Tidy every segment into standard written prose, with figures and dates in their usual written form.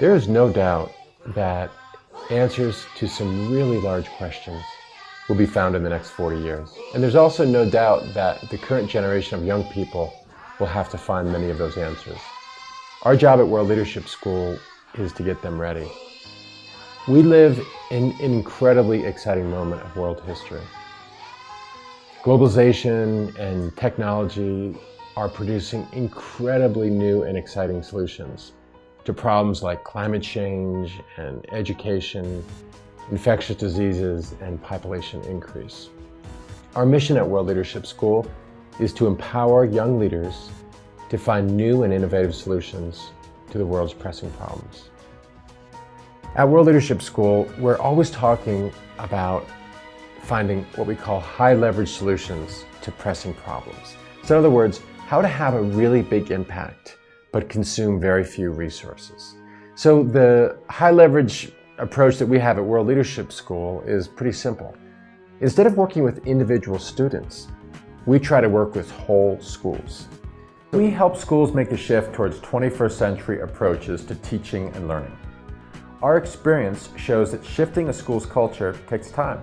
There is no doubt that answers to some really large questions will be found in the next 40 years. And there's also no doubt that the current generation of young people will have to find many of those answers. Our job at World Leadership School is to get them ready. We live in an incredibly exciting moment of world history. Globalization and technology are producing incredibly new and exciting solutions to problems like climate change and education, infectious diseases, and population increase. Our mission at World Leadership School is to empower young leaders to find new and innovative solutions to the world's pressing problems. At World Leadership School, we're always talking about finding what we call high leverage solutions to pressing problems. So in other words, how to have a really big impact but consume very few resources. So the high leverage approach that we have at World Leadership School is pretty simple. Instead of working with individual students, we try to work with whole schools. We help schools make the shift towards 21st century approaches to teaching and learning. Our experience shows that shifting a school's culture takes time,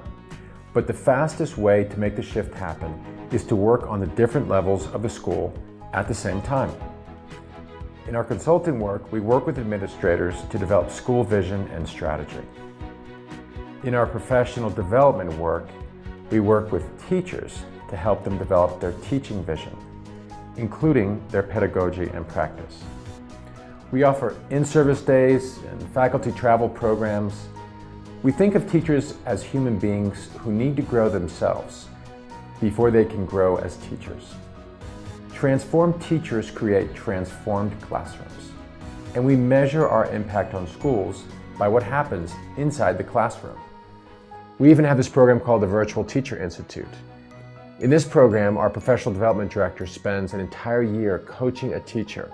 but the fastest way to make the shift happen is to work on the different levels of the school at the same time. In our consulting work, we work with administrators to develop school vision and strategy. In our professional development work, we work with teachers to help them develop their teaching vision, including their pedagogy and practice. We offer in-service days and faculty travel programs. We think of teachers as human beings who need to grow themselves before they can grow as teachers. Transformed teachers create transformed classrooms, and we measure our impact on schools by what happens inside the classroom. We even have this program called the Virtual Teacher Institute. In this program, our professional development director spends an entire year coaching a teacher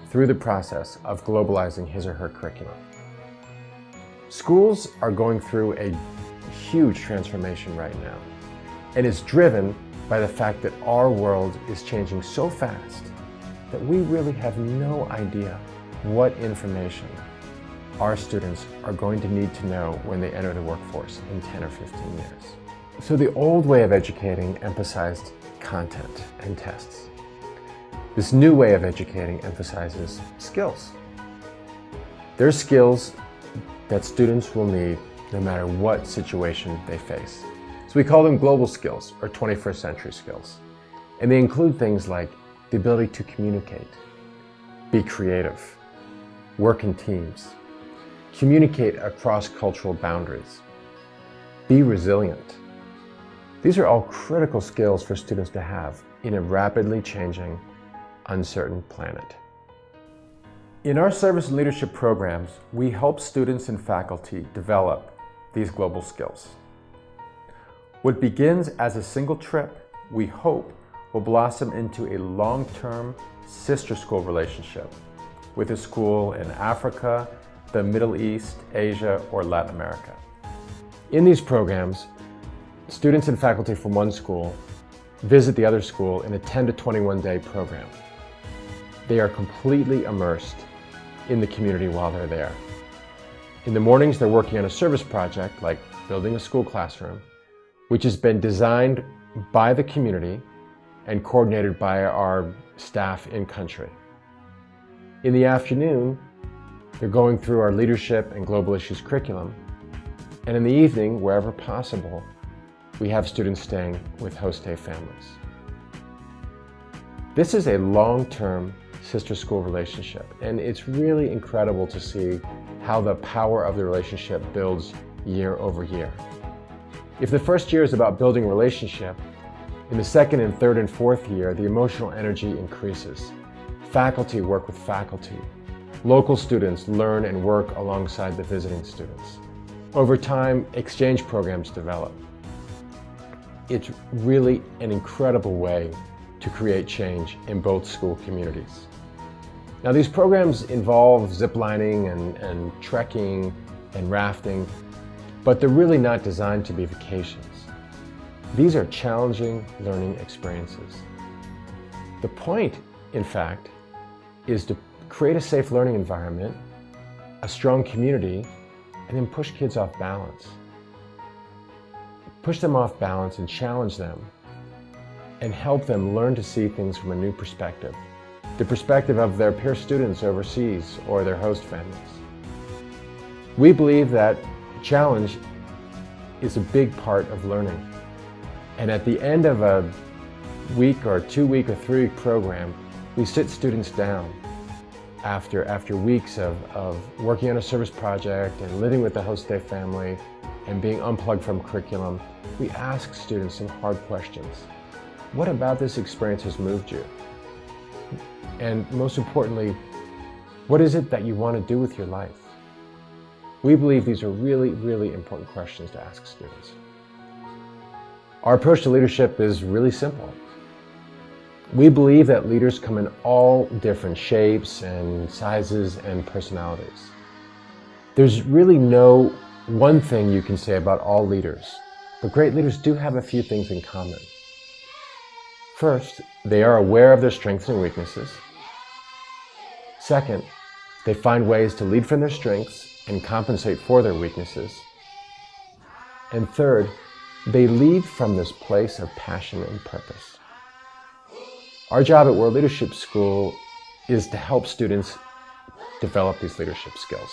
through the process of globalizing his or her curriculum. Schools are going through a huge transformation right now, and it's driven by the fact that our world is changing so fast that we really have no idea what information our students are going to need to know when they enter the workforce in 10 or 15 years. So the old way of educating emphasized content and tests. This new way of educating emphasizes skills. They're skills that students will need no matter what situation they face. So we call them global skills or 21st century skills. And they include things like the ability to communicate, be creative, work in teams, communicate across cultural boundaries, be resilient. These are all critical skills for students to have in a rapidly changing, uncertain planet. In our service and leadership programs, we help students and faculty develop these global skills. What begins as a single trip, we hope, will blossom into a long-term sister school relationship with a school in Africa, the Middle East, Asia, or Latin America. In these programs, students and faculty from one school visit the other school in a 10 to 21 day program. They are completely immersed in the community while they're there. In the mornings, they're working on a service project like building a school classroom, which has been designed by the community and coordinated by our staff in country. In the afternoon, they're going through our leadership and global issues curriculum. And in the evening, wherever possible, we have students staying with host day families. This is a long-term sister school relationship, and it's really incredible to see how the power of the relationship builds year over year. If the first year is about building a relationship, in the second and third and fourth year, the emotional energy increases. Faculty work with faculty. Local students learn and work alongside the visiting students. Over time, exchange programs develop. It's really an incredible way to create change in both school communities. Now, these programs involve ziplining and trekking and rafting, but they're really not designed to be vacations. These are challenging learning experiences. The point, in fact, is to create a safe learning environment a strong community, and then push kids off balance. Push them off balance and challenge them and help them learn to see things from a new perspective, the perspective of their peer students overseas or their host families. We believe that challenge is a big part of learning. And at the end of a week or 2 week or 3 week program, we sit students down after weeks of working on a service project and living with the host day family and being unplugged from curriculum. We ask students some hard questions. What about this experience has moved you? And most importantly, what is it that you want to do with your life? We believe these are really, really important questions to ask students. Our approach to leadership is really simple. We believe that leaders come in all different shapes and sizes and personalities. There's really no one thing you can say about all leaders, but great leaders do have a few things in common. First, they are aware of their strengths and weaknesses. Second, they find ways to lead from their strengths and compensate for their weaknesses. And third, they lead from this place of passion and purpose. Our job at World Leadership School is to help students develop these leadership skills.